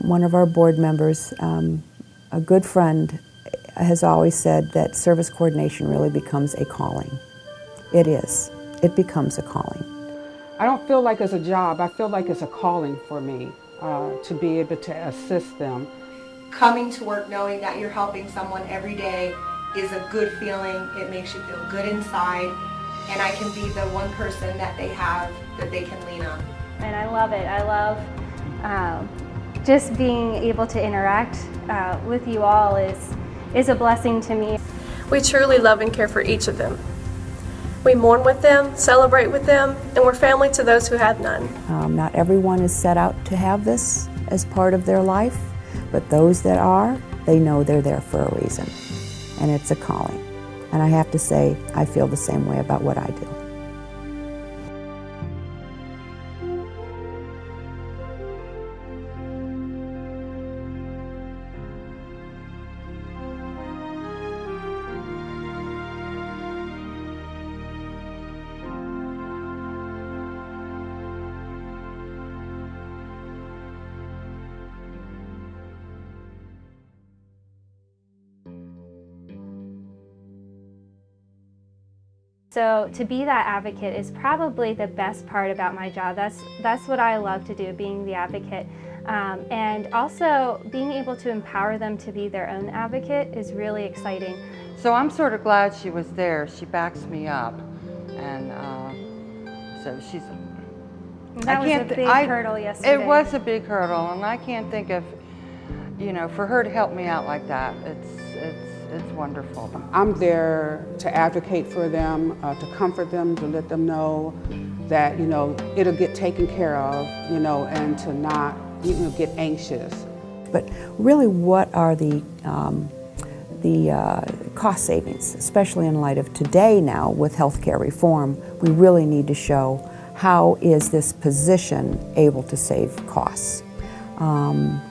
one of our board members, a good friend, has always said that service coordination really becomes a calling. It is. It becomes a calling. I don't feel like it's a job. I feel like it's a calling for me to be able to assist them. Coming to work knowing that you're helping someone every day is a good feeling. It makes you feel good inside, and I can be the one person that they have that they can lean on. And I love it. I love just being able to interact with you all is a blessing to me. We truly love and care for each of them. We mourn with them, celebrate with them, and we're family to those who have none. Not everyone is set out to have this as part of their life, but those that are, they know they're there for a reason, and it's a calling. And I have to say, I feel the same way about what I do. So to be that advocate is probably the best part about my job. That's what I love to do, being the advocate. And also being able to empower them to be their own advocate is really exciting. So I'm sort of glad she was there. She backs me up. And so she's... That was a big hurdle yesterday. It was a big hurdle, and I can't think of, you know, for her to help me out like that, it's wonderful. I'm there to advocate for them, to comfort them, to let them know that, you know, it'll get taken care of, you know, and to not, you know, get anxious. But really, what are the cost savings, especially in light of today now with healthcare reform? We really need to show how is this position able to save costs,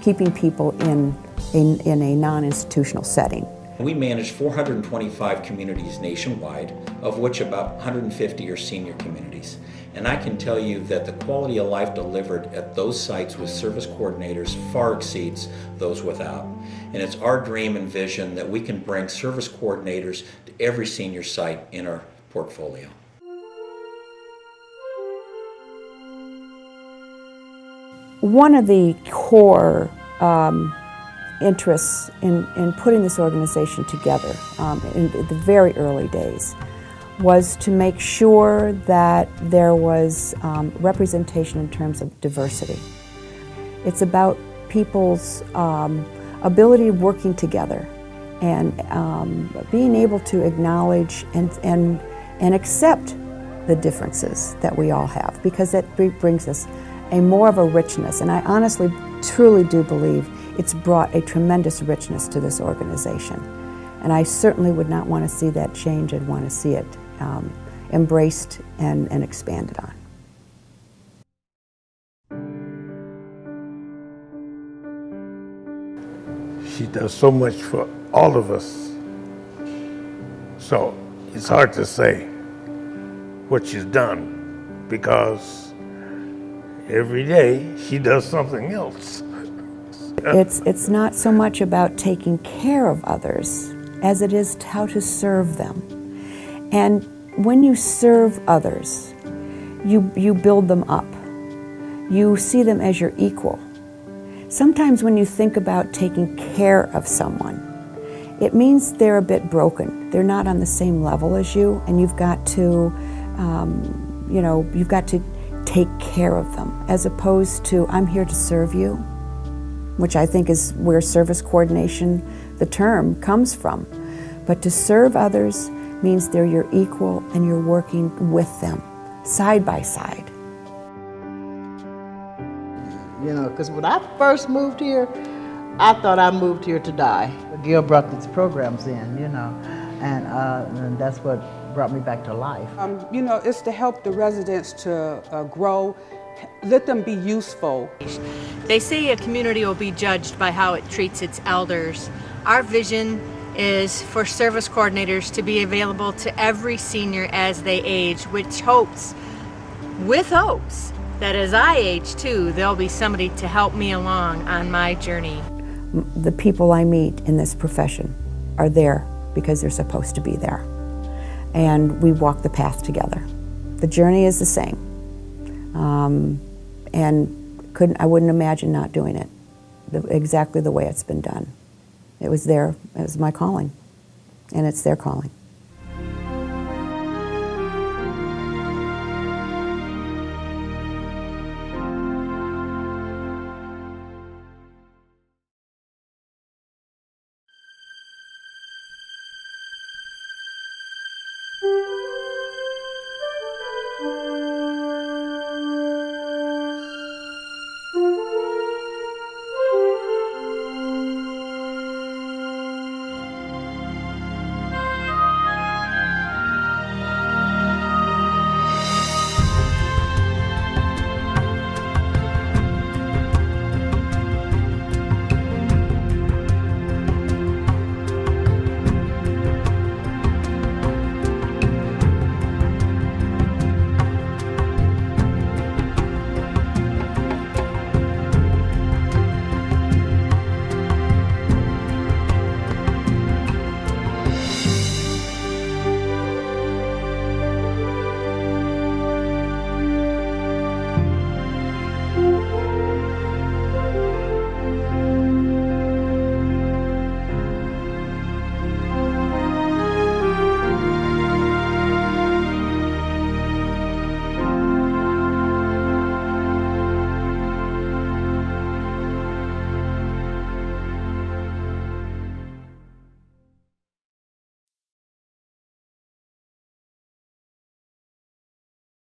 keeping people in a non-institutional setting. We manage 425 communities nationwide, of which about 150 are senior communities. And I can tell you that the quality of life delivered at those sites with service coordinators far exceeds those without. And it's our dream and vision that we can bring service coordinators to every senior site in our portfolio. One of the core interests in putting this organization together in the very early days was to make sure that there was representation in terms of diversity. It's about people's ability of working together and being able to acknowledge and accept the differences that we all have, because that brings us more of a richness. And I honestly, truly do believe it's brought a tremendous richness to this organization. And I certainly would not want to see that change. I'd want to see it embraced and expanded on. She does so much for all of us. So it's hard to say what she's done, because every day she does something else. It's not so much about taking care of others as it is how to serve them. And when you serve others, you build them up. You see them as your equal. Sometimes when you think about taking care of someone, it means they're a bit broken. They're not on the same level as you, and you've got to, you've got to take care of them, as opposed to, I'm here to serve you, which I think is where service coordination, the term, comes from. But to serve others means they're your equal and you're working with them, side by side. You know, because when I first moved here, I thought I moved here to die. Gail brought these programs in, you know, and that's what brought me back to life. You know, it's to help the residents to grow, let them be useful. They say a community will be judged by how it treats its elders. Our vision is for service coordinators to be available to every senior as they age, with hopes that as I age too, there'll be somebody to help me along on my journey. The people I meet in this profession are there because they're supposed to be there. And we walk the path together. The journey is the same. And I wouldn't imagine not doing it exactly the way it's been done. It was my calling, and it's their calling.